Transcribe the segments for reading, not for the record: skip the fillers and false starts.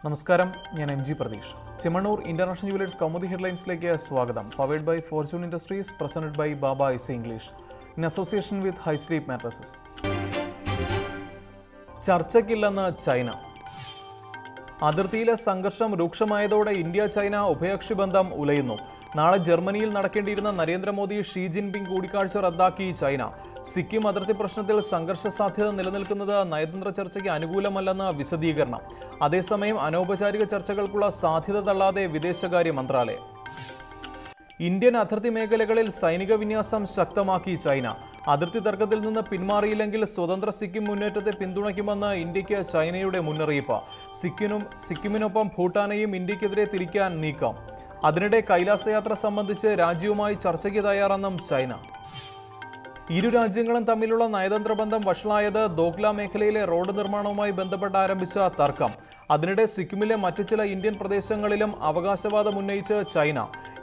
നമസ്കാരം, ഞാൻ M G Pratheesh. Chemmanur International Jewellers Kaumudi ഹെഡ്ലൈൻസിലേക്ക് സ്വാഗതം. Powered by Fortune Industries, presented by Baba IC English in association with High Sleep mattresses. ചർച്ചയ്ക്കില്ലെന്ന് China. അതിർത്തിയിലെ സംഘർഷം രൂക്ഷമായതോടെ ഇന്ത്യ ചൈന ഉഭയകക്ഷി ബന്ധം ഉലയുന്നു. നാളെ ജർമ്മനിയിൽ നടക്കേണ്ടിയിരുന്ന നരേന്ദ്രമോദി ഷീ ജിൻപിങ് കൂടിക്കാഴ്ച റദ്ദാക്കി ചൈന. സിക്കിം അതിർത്തി പ്രശ്നത്തിൽ സംഘർഷ സാധ്യത നിലനിൽക്കുന്നത് നയതന്ത്ര ചർച്ചയ്ക്ക് അനുകൂലമല്ലെന്ന് വിശദീകരണം. അതേസമയം അനൗപചാരിക ചർച്ചകൾക്കുള്ള സാധ്യത തള്ളാതെ വിദേശകാര്യ മന്ത്രാലയം. ഇന്ത്യൻ അതിർത്തി മേഖലകളിൽ സൈനിക വിന്യാസം ശക്തമാക്കി ചൈന. അതിർത്തി തർക്കത്തിൽ നിന്ന് പിന്മാറിയില്ലെങ്കിൽ സ്വതന്ത്ര സിക്കിം മുന്നേറ്റത്തെ പിന്തുണയ്ക്കുമെന്ന് ഇന്ത്യക്ക് ചൈനയുടെ മുന്നറിയിപ്പ്. സിക്കിമിനൊപ്പം ഭൂട്ടാനെയും ഇന്ത്യക്കെതിരെ തിരിക്കാൻ നീക്കം. അതിനിടെ കൈലാസയാത്ര സംബന്ധിച്ച് രാജ്യവുമായി ചർച്ചയ്ക്ക് തയ്യാറെന്നും ചൈന. ഇരു രാജ്യങ്ങളും തമ്മിലുള്ള നയതന്ത്ര ബന്ധം വഷളായത് ദോക്ല മേഖലയിലെ റോഡ് നിർമ്മാണവുമായി ബന്ധപ്പെട്ട് ആരംഭിച്ച തർക്കം. അതിനിടെ സിക്കിമിലെ മറ്റു ചില ഇന്ത്യൻ പ്രദേശങ്ങളിലും അവകാശവാദം ഉന്നയിച്ച് ചൈന.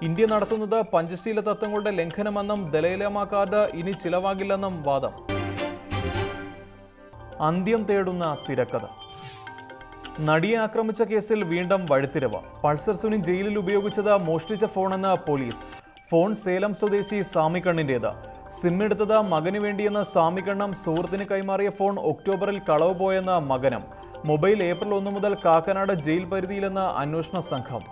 ഇന്ത്യ നടത്തുന്നത് പഞ്ചശീല തത്വങ്ങളുടെ ലംഘനമെന്നും ദലൈലാമ കാർഡ് ഇനി ചിലവാകില്ലെന്നും വാദം. അന്ത്യം തേടുന്ന തിരക്കഥ. നടിയെ ആക്രമിച്ച കേസിൽ വീണ്ടും വഴിത്തിരിവ്. പൾസർ സുനി ജയിലിൽ ഉപയോഗിച്ചത് മോഷ്ടിച്ച ഫോണെന്ന് പോലീസ്. ഫോൺ സേലം സ്വദേശി സാമിക്കണ്ണിൻ്റേത്. സിം എടുത്തത് മകന് വേണ്ടിയെന്ന് സാമിക്കണ്ണം സുഹൃത്തിന് കൈമാറിയ ഫോൺ ഒക്ടോബറിൽ കളവ് പോയെന്ന് മകനും. മൊബൈൽ ഏപ്രിൽ 1 മുതൽ കാക്കനാട് ജയിൽ പരിധിയിലെന്ന് അന്വേഷണ സംഘം.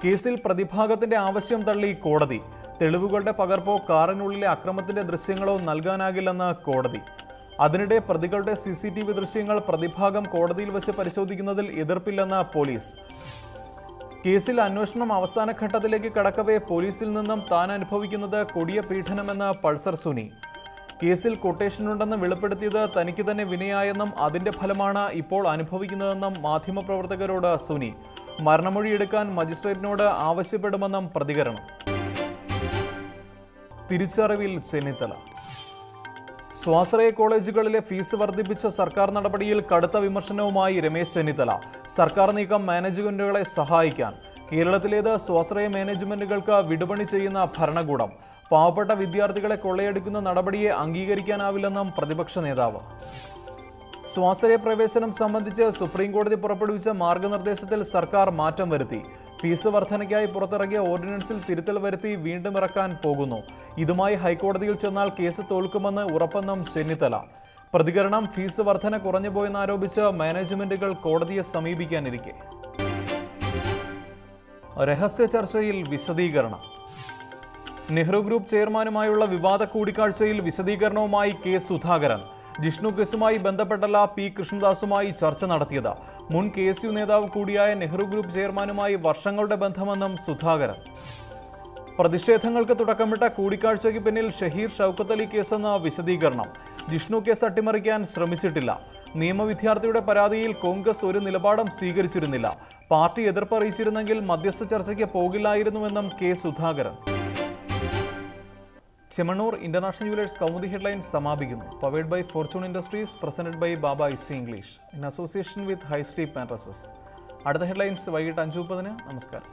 കേസിൽ പ്രതിഭാഗത്തിന്റെ ആവശ്യം തള്ളി കോടതി. തെളിവുകളുടെ പകർപ്പോ കാറിനുള്ളിലെ അക്രമത്തിന്റെ ദൃശ്യങ്ങളോ നൽകാനാകില്ലെന്ന് കോടതി. അതിനിടെ പ്രതികളുടെ CCTV ദൃശ്യങ്ങൾ പ്രതിഭാഗം കോടതിയിൽ വെച്ച് പരിശോധിക്കുന്നതിൽ എതിർപ്പില്ലെന്ന് പോലീസ്. കേസിൽ അന്വേഷണം അവസാന ഘട്ടത്തിലേക്ക് കടക്കവേ പോലീസിൽ നിന്നും താൻ അനുഭവിക്കുന്നത് കൊടിയ പീഡനമെന്ന് പൾസർ സുനി. കേസിൽ കൊട്ടേഷനുണ്ടെന്ന് വെളിപ്പെടുത്തിയത് തനിക്ക് തന്നെ വിനയായെന്നും അതിന്റെ ഫലമാണ് ഇപ്പോൾ അനുഭവിക്കുന്നതെന്നും മാധ്യമപ്രവർത്തകരോട് സുനി. മരണമൊഴിയെടുക്കാൻ മജിസ്ട്രേറ്റിനോട് ആവശ്യപ്പെടുമെന്നും പ്രതികരണം. തിരിച്ചറിവിൽ ചെന്നിത്തല. സ്വാശ്രയ കോളേജുകളിലെ ഫീസ് വർദ്ധിപ്പിച്ച സർക്കാർ നടപടിയിൽ കടുത്ത വിമർശനവുമായി രമേശ് ചെന്നിത്തല. സർക്കാർ നീക്കം മാനേജ്മെന്റുകളെ സഹായിക്കാൻ. കേരളത്തിലേത് സ്വാശ്രയ മാനേജ്മെന്റുകൾക്ക് വിടുപണി ചെയ്യുന്ന ഭരണകൂടം. പാവപ്പെട്ട വിദ്യാർത്ഥികളെ കൊള്ളയടിക്കുന്ന നടപടിയെ അംഗീകരിക്കാനാവില്ലെന്നും പ്രതിപക്ഷ നേതാവ്. സ്വാശ്രയ പ്രവേശനം സംബന്ധിച്ച് സുപ്രീംകോടതി പുറപ്പെടുവിച്ച മാർഗനിർദ്ദേശത്തിൽ സർക്കാർ മാറ്റം വരുത്തി. ഫീസ് വർധനയ്ക്കായി പുറത്തിറക്കിയ ഓർഡിനൻസിൽ തിരുത്തൽ വരുത്തി വീണ്ടും ഇറക്കാൻ പോകുന്നു. ഇതുമായി ഹൈക്കോടതിയിൽ ചെന്നാൽ കേസ് തോൽക്കുമെന്ന് ഉറപ്പെന്നും ചെന്നിത്തല. പ്രതികരണം: ഫീസ് വർധന കുറഞ്ഞുപോയെന്നാരോപിച്ച് മാനേജ്മെന്റുകൾ കോടതിയെ സമീപിക്കാനിരിക്കെ രഹസ്യ ചർച്ചയിൽ വിശദീകരണം. നെഹ്റു ഗ്രൂപ്പ് ചെയർമാനുമായുള്ള വിവാദ കൂടിക്കാഴ്ചയിൽ വിശദീകരണവുമായി കെ സുധാകരൻ. ജിഷ്ണു കേസുമായി ബന്ധപ്പെട്ടല്ല പി കൃഷ്ണദാസുമായി ചർച്ച നടത്തിയത്. മുൻ KSU നേതാവ് കൂടിയായ നെഹ്റു ഗ്രൂപ്പ് ചെയർമാനുമായി വർഷങ്ങളുടെ ബന്ധമെന്നും സുധാകരൻ. പ്രതിഷേധങ്ങൾക്ക് തുടക്കമിട്ട കൂടിക്കാഴ്ചയ്ക്ക് പിന്നിൽ ഷഹീർ ഷൗക്കത്ത് അലി കേസെന്ന വിശദീകരണം. ജിഷ്ണു കേസ് അട്ടിമറിക്കാൻ ശ്രമിച്ചിട്ടില്ല. നിയമവിദ്യാർത്ഥിയുടെ പരാതിയിൽ കോൺഗ്രസ് ഒരു നിലപാടും സ്വീകരിച്ചിരുന്നില്ല. പാർട്ടി എതിർപ്പ് അറിയിച്ചിരുന്നെങ്കിൽ മധ്യസ്ഥ ചർച്ചയ്ക്ക് പോകില്ലായിരുന്നുവെന്നും K Sudhakaran. Chemmanur International Jewellers Kaumudi headlines സമാപിക്കുന്നു. Powered by Fortune Industries, presented by Baba IC English in association with High Sleep mattresses. അടുത്ത ഹെഡ്ലൈൻസ് വൈകിട്ട് 5:30. നമസ്കാരം.